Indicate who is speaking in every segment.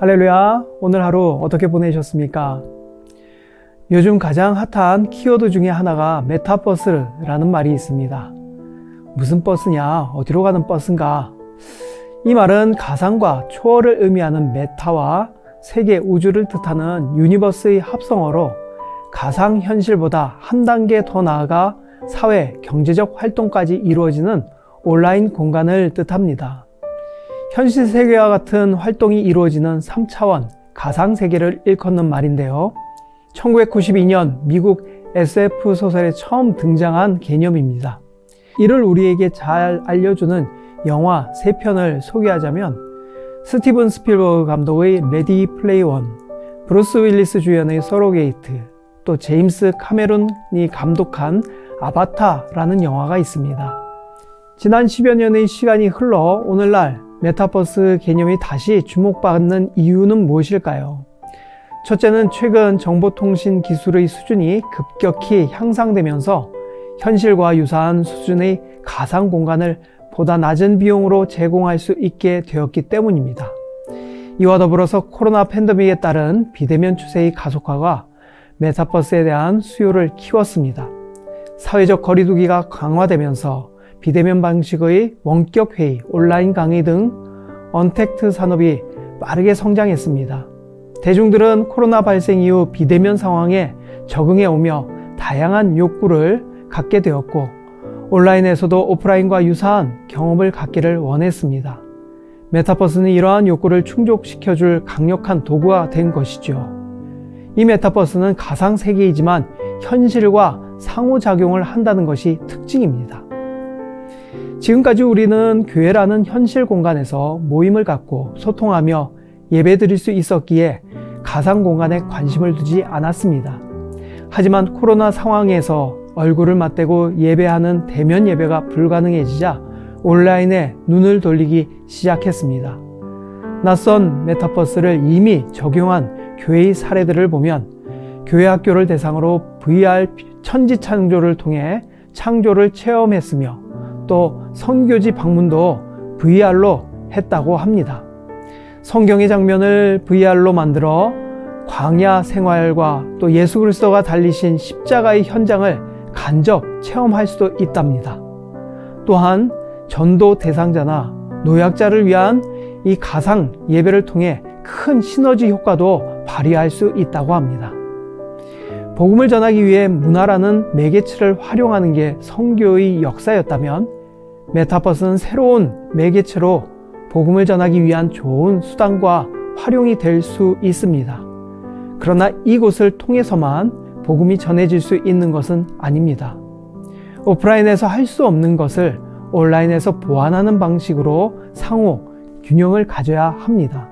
Speaker 1: 할렐루야, 오늘 하루 어떻게 보내셨습니까? 요즘 가장 핫한 키워드 중에 하나가 메타버스라는 말이 있습니다. 무슨 버스냐, 어디로 가는 버스인가? 이 말은 가상과 초월을 의미하는 메타와 세계 우주를 뜻하는 유니버스의 합성어로 가상현실보다 한 단계 더 나아가 사회, 경제적 활동까지 이루어지는 온라인 공간을 뜻합니다. 현실 세계와 같은 활동이 이루어지는 3차원 가상세계를 일컫는 말인데요. 1992년 미국 SF 소설에 처음 등장한 개념입니다. 이를 우리에게 잘 알려주는 영화 3편을 소개하자면 스티븐 스필버그 감독의 레디 플레이 원, 브루스 윌리스 주연의 서로게이트, 또 제임스 카메론이 감독한 아바타라는 영화가 있습니다. 지난 10여 년의 시간이 흘러 오늘날 메타버스 개념이 다시 주목받는 이유는 무엇일까요? 첫째는 최근 정보통신 기술의 수준이 급격히 향상되면서 현실과 유사한 수준의 가상 공간을 보다 낮은 비용으로 제공할 수 있게 되었기 때문입니다. 이와 더불어서 코로나 팬데믹에 따른 비대면 추세의 가속화가 메타버스에 대한 수요를 키웠습니다. 사회적 거리두기가 강화되면서 비대면 방식의 원격 회의, 온라인 강의 등 언택트 산업이 빠르게 성장했습니다. 대중들은 코로나 발생 이후 비대면 상황에 적응해 오며 다양한 욕구를 갖게 되었고 온라인에서도 오프라인과 유사한 경험을 갖기를 원했습니다. 메타버스는 이러한 욕구를 충족시켜줄 강력한 도구가 된 것이죠. 이 메타버스는 가상세계이지만 현실과 상호작용을 한다는 것이 특징입니다. 지금까지 우리는 교회라는 현실 공간에서 모임을 갖고 소통하며 예배드릴 수 있었기에 가상 공간에 관심을 두지 않았습니다. 하지만 코로나 상황에서 얼굴을 맞대고 예배하는 대면 예배가 불가능해지자 온라인에 눈을 돌리기 시작했습니다. 낯선 메타버스를 이미 적용한 교회의 사례들을 보면 교회 학교를 대상으로 VR 천지창조를 통해 창조를 체험했으며 또 선교지 방문도 VR로 했다고 합니다. 성경의 장면을 VR로 만들어 광야 생활과 또 예수 그리스도가 달리신 십자가의 현장을 간접 체험할 수도 있답니다. 또한 전도 대상자나 노약자를 위한 이 가상 예배를 통해 큰 시너지 효과도 발휘할 수 있다고 합니다. 복음을 전하기 위해 문화라는 매개체를 활용하는 게 선교의 역사였다면 메타버스는 새로운 매개체로 복음을 전하기 위한 좋은 수단과 활용이 될 수 있습니다. 그러나 이곳을 통해서만 복음이 전해질 수 있는 것은 아닙니다. 오프라인에서 할 수 없는 것을 온라인에서 보완하는 방식으로 상호 균형을 가져야 합니다.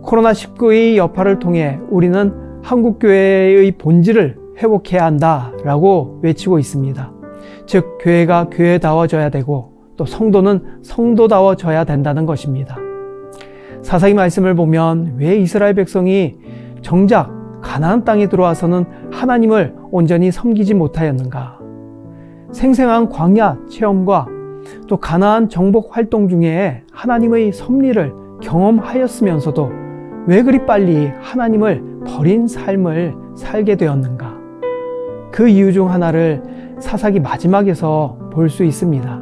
Speaker 1: 코로나19의 여파를 통해 우리는 한국교회의 본질을 회복해야 한다라고 외치고 있습니다. 즉 교회가 교회다워져야 되고 또 성도는 성도다워져야 된다는 것입니다. 사사기 말씀을 보면 왜 이스라엘 백성이 정작 가나안 땅에 들어와서는 하나님을 온전히 섬기지 못하였는가? 생생한 광야 체험과 또 가나안 정복 활동 중에 하나님의 섭리를 경험하였으면서도 왜 그리 빨리 하나님을 버린 삶을 살게 되었는가? 그 이유 중 하나를 사사기 마지막에서 볼 수 있습니다.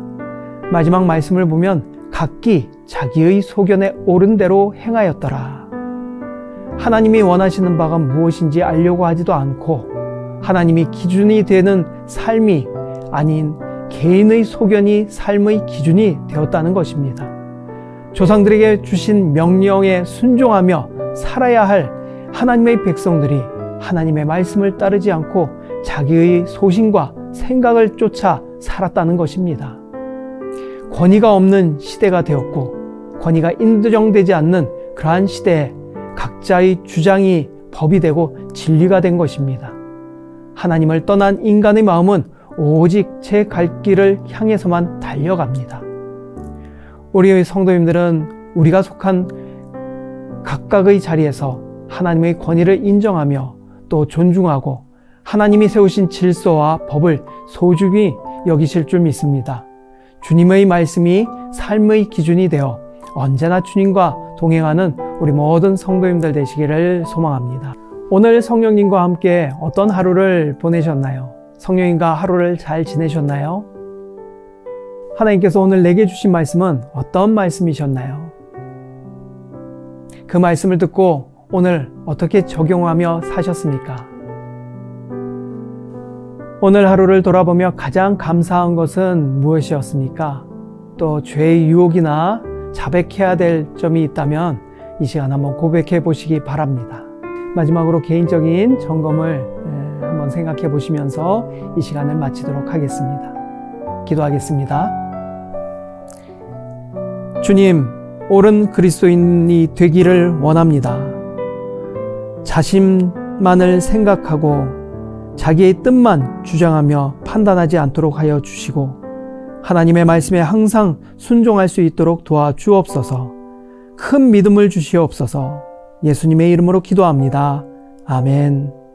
Speaker 1: 마지막 말씀을 보면 각기 자기의 소견에 옳은 대로 행하였더라. 하나님이 원하시는 바가 무엇인지 알려고 하지도 않고 하나님이 기준이 되는 삶이 아닌 개인의 소견이 삶의 기준이 되었다는 것입니다. 조상들에게 주신 명령에 순종하며 살아야 할 하나님의 백성들이 하나님의 말씀을 따르지 않고 자기의 소신과 생각을 쫓아 살았다는 것입니다. 권위가 없는 시대가 되었고 권위가 인정되지 않는 그러한 시대에 각자의 주장이 법이 되고 진리가 된 것입니다. 하나님을 떠난 인간의 마음은 오직 제 갈 길을 향해서만 달려갑니다. 우리의 성도님들은 우리가 속한 각각의 자리에서 하나님의 권위를 인정하며 또 존중하고 하나님이 세우신 질서와 법을 소중히 여기실 줄 믿습니다. 주님의 말씀이 삶의 기준이 되어 언제나 주님과 동행하는 우리 모든 성도님들 되시기를 소망합니다. 오늘 성령님과 함께 어떤 하루를 보내셨나요? 성령님과 하루를 잘 지내셨나요? 하나님께서 오늘 내게 주신 말씀은 어떤 말씀이셨나요? 그 말씀을 듣고 오늘 어떻게 적용하며 사셨습니까? 오늘 하루를 돌아보며 가장 감사한 것은 무엇이었습니까? 또 죄의 유혹이나 자백해야 될 점이 있다면 이 시간 한번 고백해 보시기 바랍니다. 마지막으로 개인적인 점검을 한번 생각해 보시면서 이 시간을 마치도록 하겠습니다. 기도하겠습니다. 주님, 옳은 그리스도인이 되기를 원합니다. 자신만을 생각하고 자기의 뜻만 주장하며 판단하지 않도록 하여 주시고 하나님의 말씀에 항상 순종할 수 있도록 도와주옵소서. 큰 믿음을 주시옵소서. 예수님의 이름으로 기도합니다. 아멘.